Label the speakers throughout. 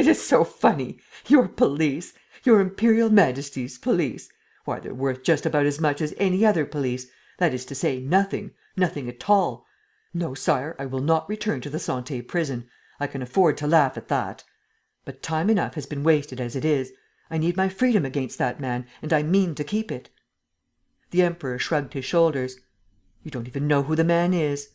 Speaker 1: It is so funny! Your police! Your Imperial Majesty's police! Why, they're worth just about as much as any other police, that is to say, nothing, nothing at all. No, Sire, I will not return to the Santé prison. I can afford to laugh at that. But time enough has been wasted as it is. I need my freedom against that man, and I mean to keep it." The Emperor shrugged his shoulders. "You don't even know who the man is."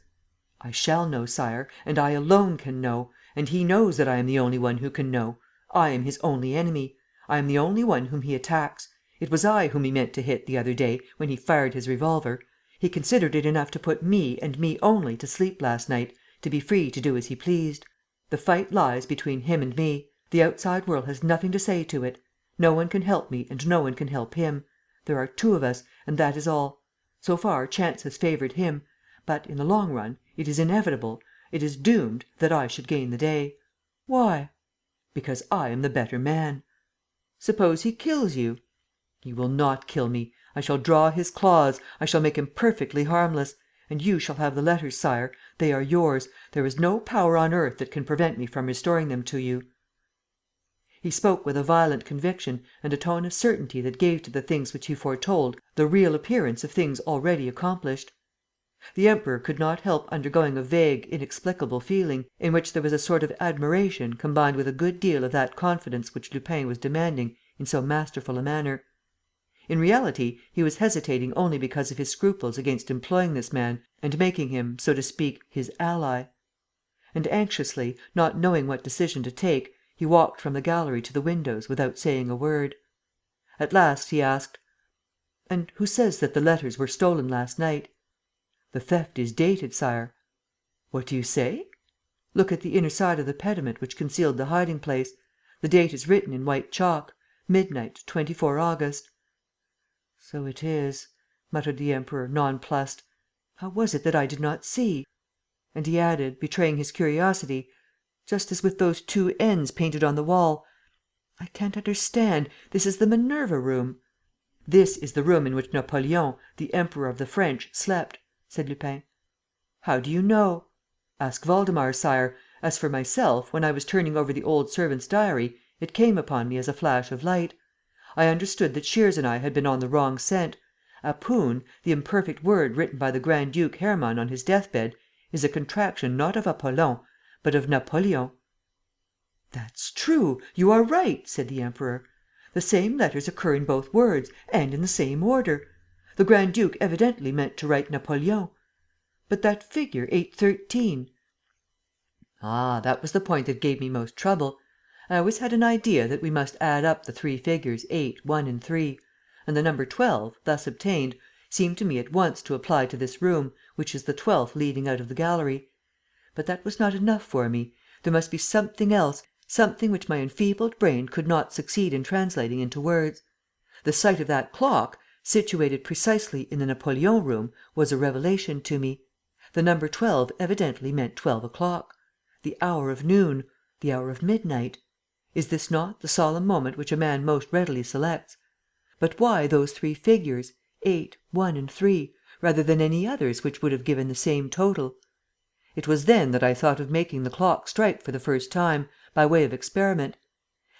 Speaker 1: "I shall know, Sire, and I alone can know, and he knows that I am the only one who can know. I am his only enemy. I am the only one whom he attacks. It was I whom he meant to hit the other day, when he fired his revolver. He considered it enough to put me and me only to sleep last night, to be free to do as he pleased. The fight lies between him and me. The outside world has nothing to say to it. No one can help me and no one can help him. There are two of us, and that is all. So far chance has favoured him. But, in the long run, it is inevitable, it is doomed, that I should gain the day." "Why?" "Because I am the better man." "Suppose he kills you?" "He will not kill me. I shall draw his claws. I shall make him perfectly harmless. And you shall have the letters, Sire. They are yours. There is no power on earth that can prevent me from restoring them to you." He spoke with a violent conviction and a tone of certainty that gave to the things which he foretold the real appearance of things already accomplished. The Emperor could not help undergoing a vague, inexplicable feeling, in which there was a sort of admiration combined with a good deal of that confidence which Lupin was demanding in so masterful a manner. In reality, he was hesitating only because of his scruples against employing this man and making him, so to speak, his ally. And anxiously, not knowing what decision to take, he walked from the gallery to the windows without saying a word. At last, he asked: "And who says that the letters were stolen last night?" "The theft is dated, Sire." "What do you say?" "Look at the inner side of the pediment which concealed the hiding place. The date is written in white chalk: midnight, 24 August." "So it is," muttered the Emperor, nonplussed. "How was it that I did not see?" And he added, betraying his curiosity, "Just as with those two N's painted on the wall. I can't understand. This is the Minerva room." "This is the room in which Napoleon, the Emperor of the French, slept," said Lupin. "How do you know?" "Ask Waldemar, Sire. As for myself, when I was turning over the old servant's diary, it came upon me as a flash of light. I understood that Shears and I had been on the wrong scent. Apoon, the imperfect word written by the Grand duke Hermann on his deathbed, is a contraction not of Apollon, but of Napoleon." "That's true. You are right," said the Emperor. "The same letters occur in both words and in the same order. The Grand duke evidently meant to write Napoleon. But that figure 813?" "Ah, that was the point that gave me most trouble. I always had an idea that we must add up the three figures 8, 1 and 3; and the number 12, thus obtained, seemed to me at once to apply to this room, which is the 12th leading out of the gallery. But that was not enough for me. There must be something else, something which my enfeebled brain could not succeed in translating into words. The sight of that clock, situated precisely in the Napoleon room, was a revelation to me. The number 12 evidently meant 12 o'clock. The hour of noon, the hour of midnight. Is this not the solemn moment which a man most readily selects? But why those three figures, 8, 1 and 3, rather than any others which would have given the same total? It was then that I thought of making the clock strike for the first time, by way of experiment.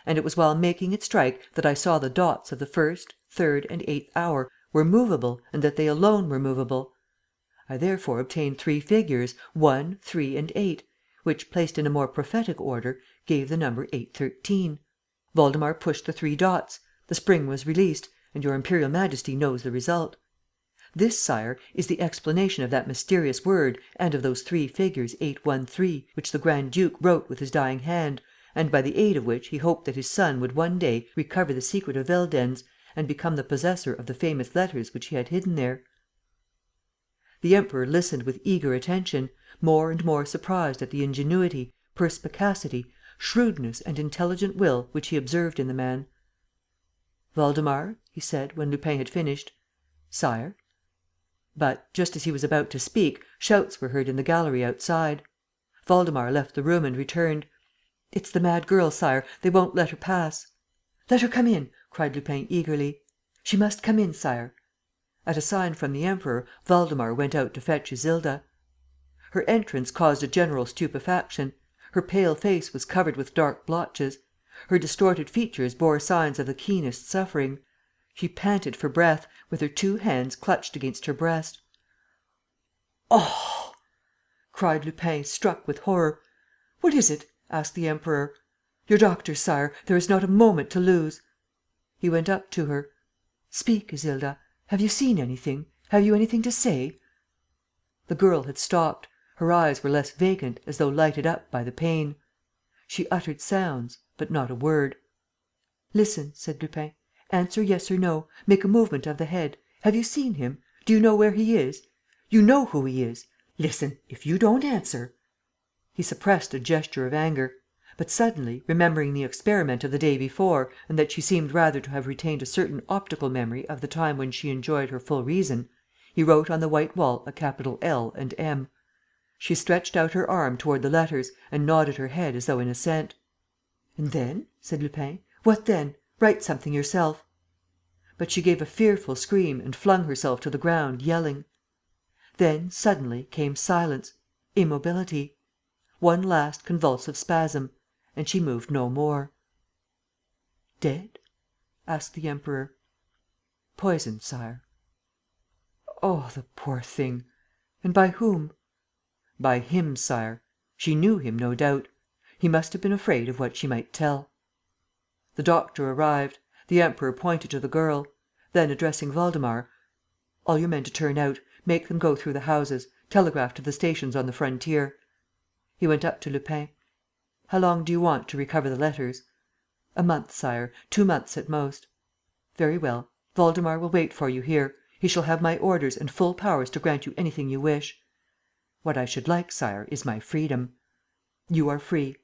Speaker 1: And it was while making it strike that I saw the dots of the first, third and eighth hour were movable and that they alone were movable. I therefore obtained three figures, 1, 3 and 8, which, placed in a more prophetic order, gave the number 813. Waldemar pushed the three dots, the spring was released, and Your Imperial Majesty knows the result. This, Sire, is the explanation of that mysterious word and of those three figures 813, which the Grand duke wrote with his dying hand, and by the aid of which he hoped that his son would one day recover the secret of Veldenz and become the possessor of the famous letters which he had hidden there." The Emperor listened with eager attention, more and more surprised at the ingenuity, perspicacity, shrewdness and intelligent will which he observed in the man. "Waldemar," he said, when Lupin had finished. "Sire." But, just as he was about to speak, shouts were heard in the gallery outside. Waldemar left the room and returned. "It's the mad girl, Sire. They won't let her pass." "Let her come in!" cried Lupin, eagerly. "She must come in, Sire." At a sign from the Emperor, Waldemar went out to fetch Isilda. Her entrance caused a general stupefaction. Her pale face was covered with dark blotches. Her distorted features bore signs of the keenest suffering. She panted for breath, with her two hands clutched against her breast. "Oh!" cried Lupin, struck with horror. "What is it?" asked the Emperor. "Your doctor, Sire. There is not a moment to lose." He went up to her: "Speak, Isilda. Have you seen anything? Have you anything to say?" The girl had stopped. Her eyes were less vacant, as though lighted up by the pain. She uttered sounds, but not a word. "Listen," said Lupin. "Answer yes or no. Make a movement of the head. Have you seen him? Do you know where he is? You know who he is? Listen, if you don't answer. ..." He suppressed a gesture of anger. But suddenly, remembering the experiment of the day before and that she seemed rather to have retained a certain optical memory of the time when she enjoyed her full reason, he wrote on the white wall a capital L and M. She stretched out her arm toward the letters and nodded her head as though in assent. "And then?" said Lupin. "What then? Write something yourself." But she gave a fearful scream and flung herself to the ground, yelling. Then, suddenly, came silence, immobility. One last convulsive spasm; and she moved no more. "Dead?" asked the Emperor. "Poisoned, Sire." "Oh, the poor thing! And by whom?" "By him, Sire. She knew him, no doubt. He must have been afraid of what she might tell." The doctor arrived. The Emperor pointed to the girl. Then, addressing Waldemar: "All your men to turn out. Make them go through the houses. Telegraph to the stations on the frontier." He went up to Lupin: "How long do you want to recover the letters?" "A month, Sire. 2 months at most." "Very well. Waldemar will wait for you here. He shall have my orders and full powers to grant you anything you wish." "What I should like, Sire, is my freedom." "You are free."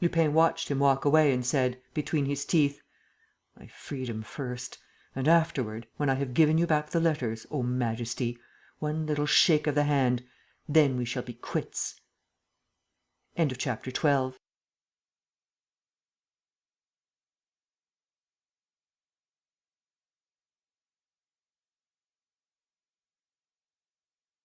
Speaker 1: Lupin watched him walk away and said, between his teeth: "My freedom first. And afterward, when I have given you back the letters, O Majesty, one little shake of the hand ... then we shall be quits." Chapter 13.